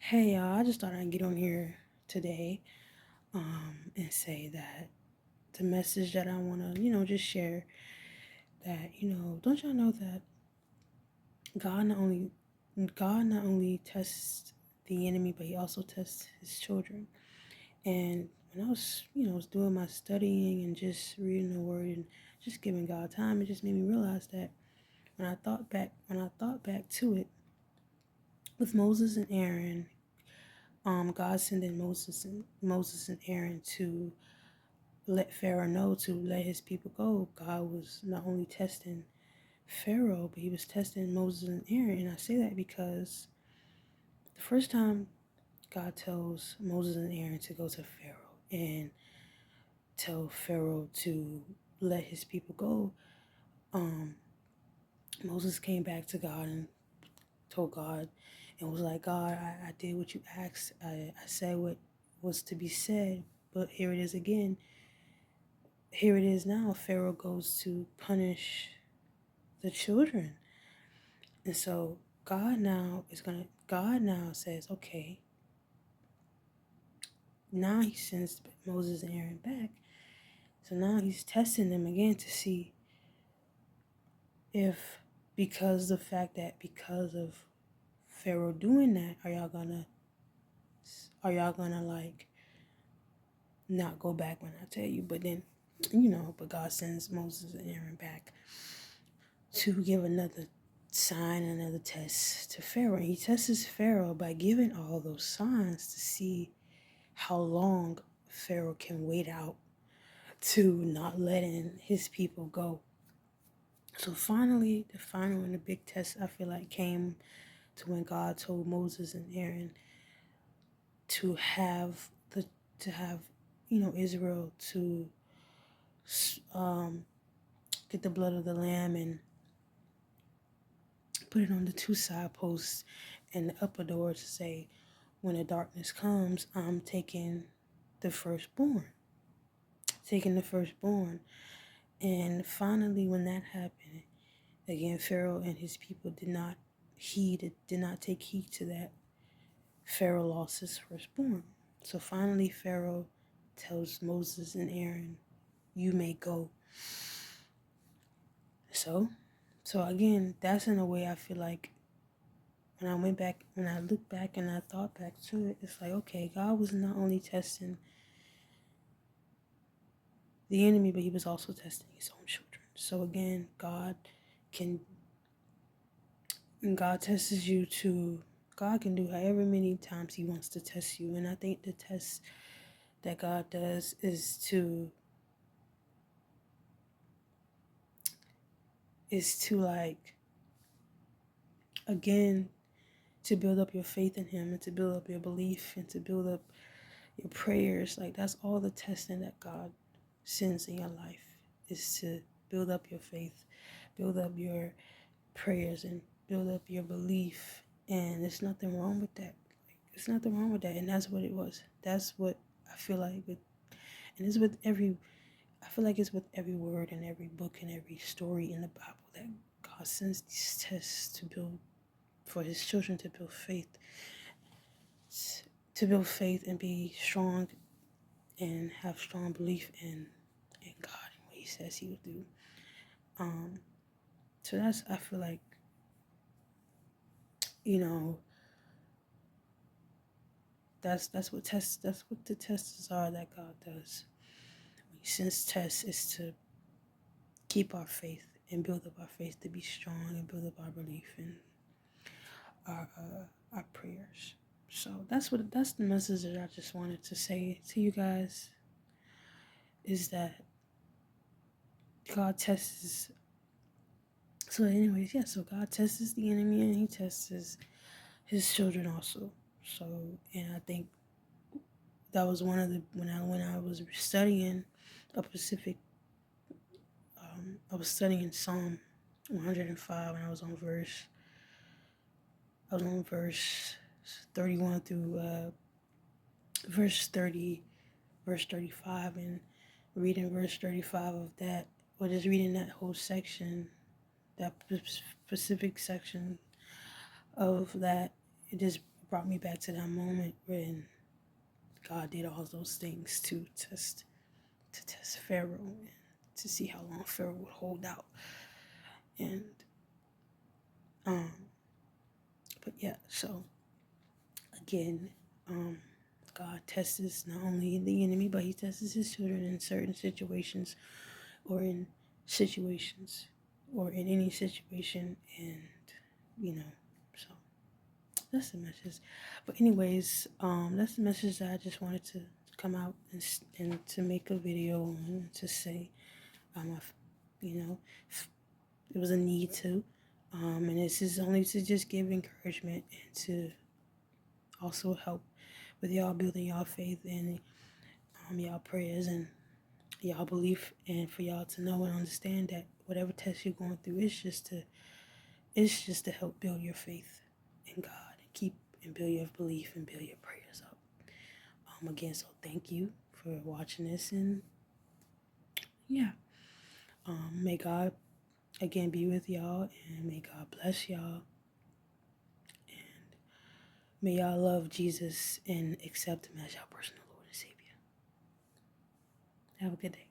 Hey y'all, I just thought I'd get on here today and say that the message that I want to, just share that, don't y'all know that God not only God not only tests the enemy, but he also tests his children. And when I was, was doing my studying and just reading the word and just giving God time, it just made me realize that when I thought back to it with Moses and Aaron, God sending Moses and Aaron to let Pharaoh know to let his people go. God was not only testing Pharaoh, but he was testing Moses and Aaron. And I say that because the first time God tells Moses and Aaron to go to Pharaoh and tell Pharaoh to let his people go, um, Moses came back to God and told God and was like, God, I did what you asked. I said what was to be said, but here it is again. Here it is now. Pharaoh goes to punish the children. And so God now says, okay, now he sends Moses and Aaron back. So now he's testing them again to see if because of Pharaoh doing that, are y'all gonna like not go back when I tell you? But then, but God sends Moses and Aaron back to give another sign, another test to Pharaoh. And he tests Pharaoh by giving all those signs to see how long Pharaoh can wait out to not letting his people go. So finally, the final and the big test I feel like came to when God told Moses and Aaron to have the to have Israel to um, get the blood of the lamb and put it on the two side posts and the upper door to say, when the darkness comes, I'm the firstborn, taking the firstborn. And finally, when that happened, again, Pharaoh and his people did not take heed to that. Pharaoh lost his firstborn. So finally, Pharaoh tells Moses and Aaron, you may go. So, so again, that's in a way I feel like when I look back and I thought back to it, it's like, okay, God was not only testing the enemy, but he was also testing his own children. So again, can God tests you to God can do however many times he wants to test you. And I think the test that God does is to like again to build up your faith in him and to build up your belief and to build up your prayers. Like that's all the testing that God sends in your life is to build up your faith, build up your prayers and build up your belief. And there's nothing wrong with that. There's nothing wrong with that. And that's what it was. That's what I feel like and it's with every I feel like it's with every word and every book and every story in the Bible that God sends these tests to build for his children to build faith and be strong and have strong belief in God and what he says he will do. Um so I feel like, you know, that's what the tests are that God does. When he sends tests is to keep our faith and build up our faith to be strong and build up our belief and our prayers. So that's the message that I just wanted to say to you guys is that God tests. So anyways, yeah. So God tests the enemy and he tests his children also. So and I think that was one of the when I was studying a specific I was studying Psalm 105 and I was on verse 31 through verse 30 verse 35 and reading verse 35 of that or just reading that whole section, that specific section of that, it just brought me back to that moment when God did all those things to test Pharaoh and to see how long Pharaoh would hold out. And but yeah, so again, God tests not only the enemy, but he tests his children in certain situations or in situations or in any situation. And, so that's the message. But anyways, that's the message that I just wanted to come out and to make a video and to say, it was a need to. And this is only to just give encouragement and to also help with y'all building y'all faith and y'all prayers and y'all belief, and for y'all to know and understand that whatever test you're going through it's just to help build your faith in God and keep and build your belief and build your prayers up. Again, so thank you for watching this, and yeah, may God again be with y'all, and may God bless y'all, and may y'all love Jesus and accept him as your personal Lord and Savior. Have a good day.